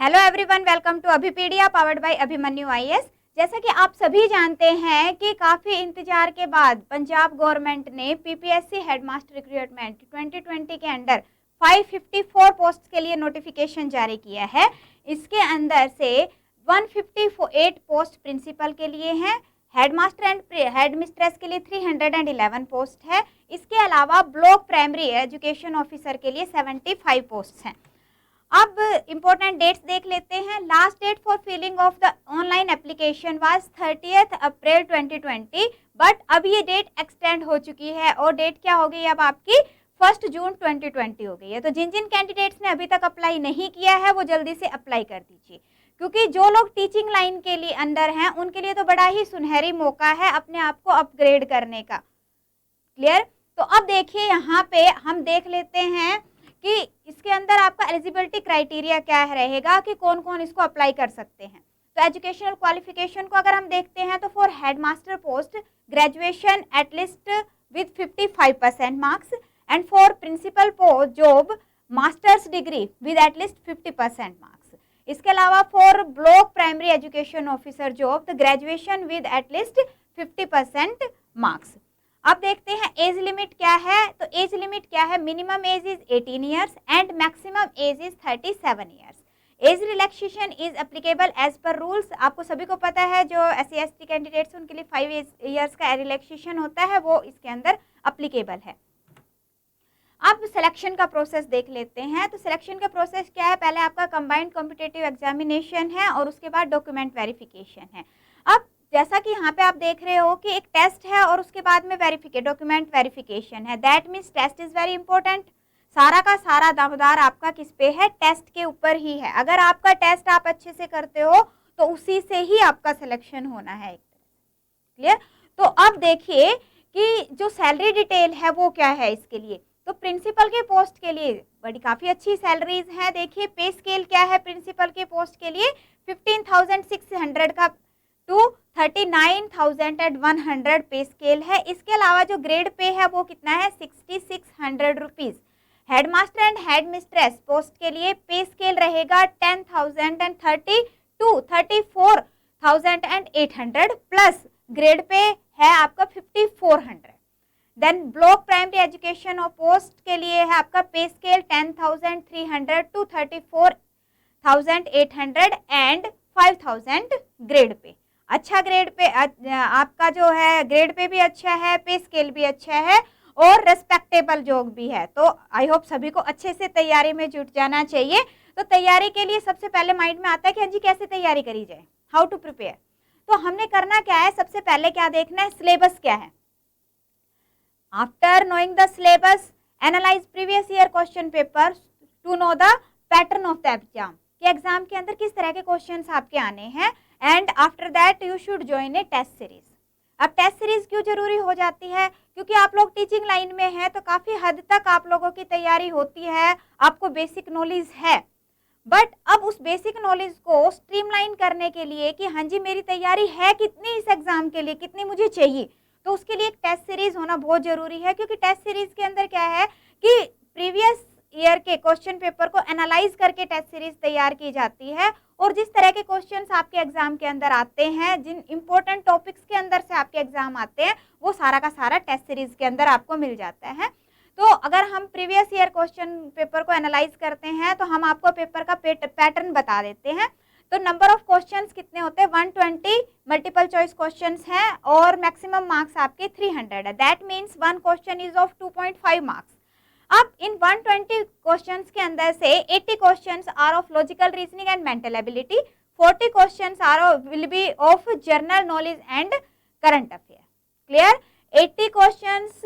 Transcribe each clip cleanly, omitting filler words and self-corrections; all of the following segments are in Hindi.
Hello everyone, welcome to Abhipedia powered by Abhimanyu IAS. जैसा कि आप सभी जानते हैं कि काफ़ी इंतजार के बाद पंजाब गवर्नमेंट ने पीपीएससी हेडमास्टर रिक्रूटमेंट 2020 के अंडर 554 पोस्ट के लिए नोटिफिकेशन जारी किया है। इसके अंदर से 158 पोस्ट प्रिंसिपल के लिए हैं, हेडमास्टर एंड हेड मिस्ट्रेस के लिए 311 पोस्ट है। इसके अलावा ब्लॉक प्राइमरी एजुकेशन ऑफिसर के लिए 75 पोस्ट हैं। अब इम्पोर्टेंट डेट्स देख लेते हैं। Last date for filling of the online application was 30 April 2020, but अब ये डेट एक्सटेंड हो चुकी है और डेट क्या हो गई अब आपकी 1 जून 2020 हो गई है। तो जिन जिन कैंडिडेट्स ने अभी तक अप्लाई नहीं किया है वो जल्दी से अप्लाई कर दीजिए, क्योंकि जो लोग टीचिंग लाइन के लिए अंदर हैं उनके लिए तो बड़ा ही सुनहरी मौका है अपने आप को अपग्रेड करने का। क्लियर? तो अब देखिए यहाँ पे हम देख लेते हैं कि इसके अंदर आपका एलिजिबिलिटी क्राइटेरिया क्या रहेगा कि कौन कौन इसको अप्लाई कर सकते हैं। तो एजुकेशनल क्वालिफिकेशन को अगर हम देखते हैं तो for headmaster post graduation at least with 55% marks, and for principal post job masters degree with at least 50% marks. इसके अलावा for block primary education officer job the graduation with at least 50% marks. अब देखते हैं एज लिमिट क्या है। तो एज लिमिट क्या है? Minimum age is 18 years and maximum age is 37 years. Age relaxation is applicable as per rules. आपको सभी को पता है जो SC ST कैंडिडेट्स उनके लिए 5 ईयर्स का रिलैक्सेशन होता है, वो इसके अंदर एप्लीकेबल है। अब सिलेक्शन का प्रोसेस देख लेते हैं। तो सिलेक्शन का प्रोसेस क्या है? पहले आपका कंबाइंड कॉम्पिटिटिव एग्जामिनेशन है और उसके बाद डॉक्यूमेंट वेरिफिकेशन है। अब जैसा कि यहाँ पे आप देख रहे हो कि एक टेस्ट है और उसके बाद में डॉक्यूमेंट वेरिफिकेशन है। That means test is very important. सारा का सारा दावेदार आपका किस पे है? टेस्ट के ऊपर ही है। अगर आपका टेस्ट आप अच्छे से करते हो तो उसी से ही आपका सिलेक्शन होना है एक तरह से। क्लियर? तो अब देखिए कि जो सैलरी डिटेल है वो क्या है इसके लिए। तो प्रिंसिपल के पोस्ट के लिए बड़ी काफ़ी अच्छी सैलरीज हैं। देखिए पे स्केल क्या है प्रिंसिपल के पोस्ट के लिए? 15,600 का टू 39,100 पे स्केल है। इसके अलावा जो ग्रेड पे है वो कितना है? 6,600 rupees. Headmaster and head mistress post के लिए पे स्केल रहेगा 10,030 टू 34,800 प्लस ग्रेड पे है आपका 5,400। देन ब्लॉक प्राइमरी एजुकेशन और पोस्ट के लिए है आपका पे scale 10,300 to 34,800 and 5,000 grade pay. अच्छा ग्रेड पे आपका जो है ग्रेड पे भी अच्छा है, पे स्केल भी अच्छा है और रेस्पेक्टेबल जॉब भी है। तो आई होप सभी को अच्छे से तैयारी में जुट जाना चाहिए। तो तैयारी के लिए सबसे पहले माइंड में आता है कि हाँ जी कैसे तैयारी करी जाए, हाउ टू प्रिपेयर। तो हमने करना क्या है? सबसे पहले क्या देखना है? सिलेबस क्या है। After knowing the syllabus analyse previous year question paper to know the pattern of the exam, कि एग्जाम के अंदर किस तरह के क्वेश्चंस आपके आने हैं। And after that you should join a test series. अब टेस्ट सीरीज क्यों जरूरी हो जाती है? क्योंकि आप लोग टीचिंग लाइन में हैं तो काफ़ी हद तक आप लोगों की तैयारी होती है, आपको बेसिक नॉलेज है, बट अब उस बेसिक नॉलेज को स्ट्रीमलाइन करने के लिए कि हाँ जी मेरी तैयारी है कितनी इस एग्जाम के लिए, कितनी मुझे चाहिए, तो उसके लिए एक टेस्ट सीरीज होना बहुत ज़रूरी है। क्योंकि टेस्ट सीरीज के अंदर क्या है कि प्रीवियस ईयर के क्वेश्चन पेपर को एनालाइज करके टेस्ट सीरीज तैयार की जाती है और जिस तरह के क्वेश्चंस आपके एग्जाम के अंदर आते हैं, जिन इंपॉर्टेंट टॉपिक्स के अंदर से आपके एग्जाम आते हैं, वो सारा का सारा टेस्ट सीरीज के अंदर आपको मिल जाता है। तो अगर हम प्रीवियस ईयर क्वेश्चन पेपर को एनालाइज करते हैं तो हम आपको पेपर का पैटर्न बता देते हैं। तो नंबर ऑफ क्वेश्चंस कितने होते हैं? 120 मल्टीपल चॉइस क्वेश्चंस हैं और मैक्सिमम मार्क्स आपके 300 है। That means one question is of 2.5 marks. अब इन 120 क्वेश्चंस के अंदर से 80 questions are of logical reasoning and mental ability, 40 questions are will be of general knowledge and current affair. Clear? 80 questions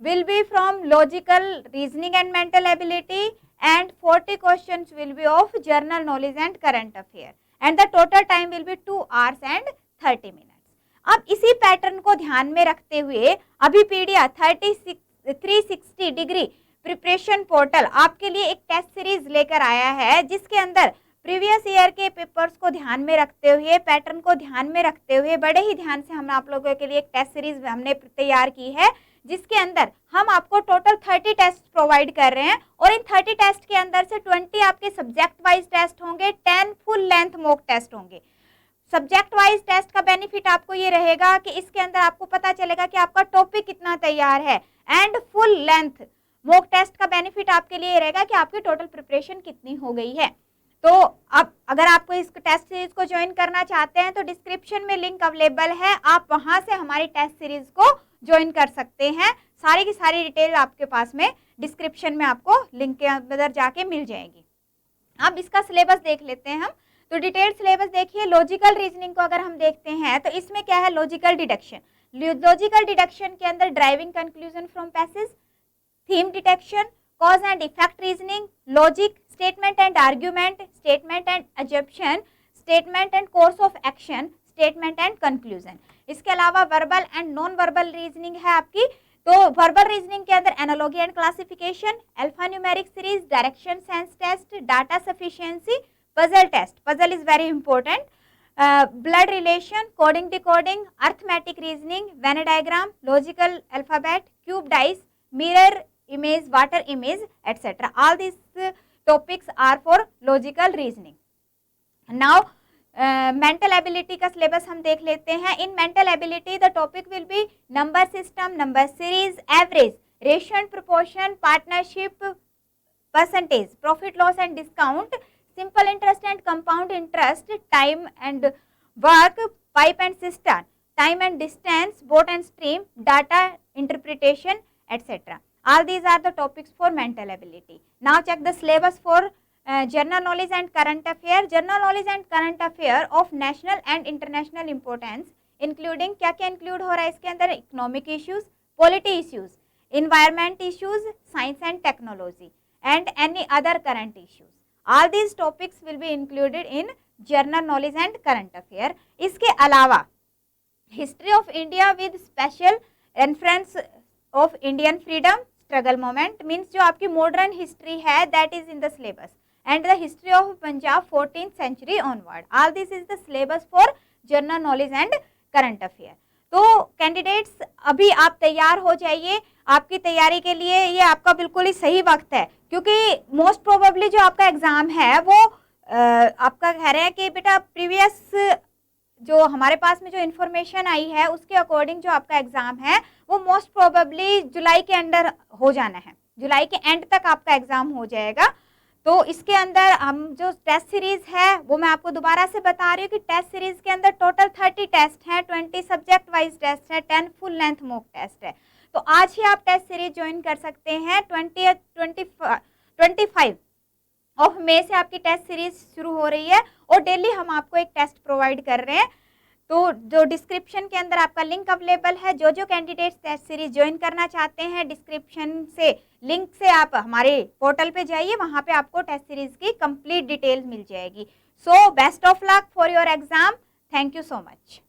will be from logical reasoning and mental ability and 40 questions will be of general knowledge and current affair and the total time will be 2 hours and 30 minutes. अब इसी पैटर्न को ध्यान में रखते हुए अभिपीडिया 360 डिग्री प्रिपरेशन पोर्टल आपके लिए एक टेस्ट सीरीज लेकर आया है, जिसके अंदर प्रीवियस ईयर के पेपर्स को ध्यान में रखते हुए, पैटर्न को ध्यान में रखते हुए बड़े ही ध्यान से हम आप लोगों के लिए एक टेस्ट सीरीज हमने तैयार की है, जिसके अंदर हम आपको टोटल 30 टेस्ट प्रोवाइड कर रहे हैं और इन 30 टेस्ट के अंदर से 20 आपके सब्जेक्ट वाइज टेस्ट होंगे, 10 फुल लेंथ मॉक टेस्ट होंगे। सब्जेक्ट वाइज टेस्ट का बेनिफिट आपको ये रहेगा कि इसके अंदर आपको पता चलेगा कि आपका टॉपिक कितना तैयार है, and full length mock test का बेनिफिट आपके लिए रहेगा कि आपकी टोटल प्रिपरेशन कितनी हो गई है। तो अब अगर आपको इस टेस्ट सीरीज को ज्वाइन करना चाहते हैं तो डिस्क्रिप्शन में लिंक अवेलेबल है, आप वहां से हमारी टेस्ट सीरीज को ज्वाइन कर सकते हैं। सारी की सारी डिटेल आपके पास में डिस्क्रिप्शन में आपको लिंक के अंदर जाके मिल जाएगी। अब इसका सिलेबस देख लेते हैं हम। तो डिटेल्ड सिलेबस देखिए, लॉजिकल रीजनिंग को अगर हम देखते हैं तो इसमें क्या है, लॉजिकल डिडक्शन। लॉजिकल डिडक्शन के अंदर driving conclusion from passage, theme detection, cause and effect reasoning, logic, statement and argument, statement and assumption, statement and course of action, statement and conclusion. इसके अलावा verbal and non verbal reasoning है आपकी। तो वर्बल रीजनिंग के अंदर analogy and classification, alpha numeric series, direction sense test, data sufficiency, puzzle test, puzzle is very important, blood relation, coding decoding, arithmetic reasoning, Venn diagram, logical alphabet, cube dice, mirror image, water image, etc. All these topics are for logical reasoning. Now mental ability का syllabus हम देख लेते हैं। In mental ability the topic will be number system, number series, average, ratio and proportion, partnership, percentage, profit loss and discount, simple interest and compound interest, time and work, pipe and cistern, time and distance, boat and stream, data interpretation, etc. All these are the topics for mental ability. Now check the syllabus for general knowledge and current affair. General knowledge and current affair of national and international importance, including क्या क्या include हो रहा है इसके अंदर, economic issues, polity issues, environment issues, science and technology, and any other current issues. All these topics will be included in general knowledge and current affair. इसके अलावा history of India with special reference of Indian freedom struggle moment, means जो आपकी modern history है that is in the syllabus, and the history of Punjab 14th century onward. All this is the syllabus for general knowledge and current affair. तो कैंडिडेट्स अभी आप तैयार हो जाइए, आपकी तैयारी के लिए ये आपका बिल्कुल ही सही वक्त है, क्योंकि मोस्ट प्रोबेबली जो आपका एग्ज़ाम है वो आपका कह रहे हैं कि बेटा प्रीवियस जो हमारे पास में जो इन्फॉर्मेशन आई है उसके अकॉर्डिंग जो आपका एग्ज़ाम है वो मोस्ट प्रोबेबली जुलाई के अंदर हो जाना है, जुलाई के एंड तक आपका एग्ज़ाम हो जाएगा। तो इसके अंदर हम जो टेस्ट सीरीज़ है वो मैं आपको दोबारा से बता रही हूँ कि टेस्ट सीरीज़ के अंदर टोटल 30 टेस्ट हैं, 20 सब्जेक्ट वाइज टेस्ट है, 10 फुल लेंथ मॉक टेस्ट है। तो आज ही आप टेस्ट सीरीज ज्वाइन कर सकते हैं। 25 ऑफ मई से आपकी टेस्ट सीरीज शुरू हो रही है और डेली हम आपको एक टेस्ट प्रोवाइड कर रहे हैं। तो जो डिस्क्रिप्शन के अंदर आपका लिंक अवेलेबल है, जो जो कैंडिडेट्स टेस्ट सीरीज ज्वाइन करना चाहते हैं डिस्क्रिप्शन से लिंक से आप हमारे पोर्टल पे जाइए, वहाँ पे आपको टेस्ट सीरीज की कंप्लीट डिटेल्स मिल जाएगी। So best of luck for your exam. Thank you so much.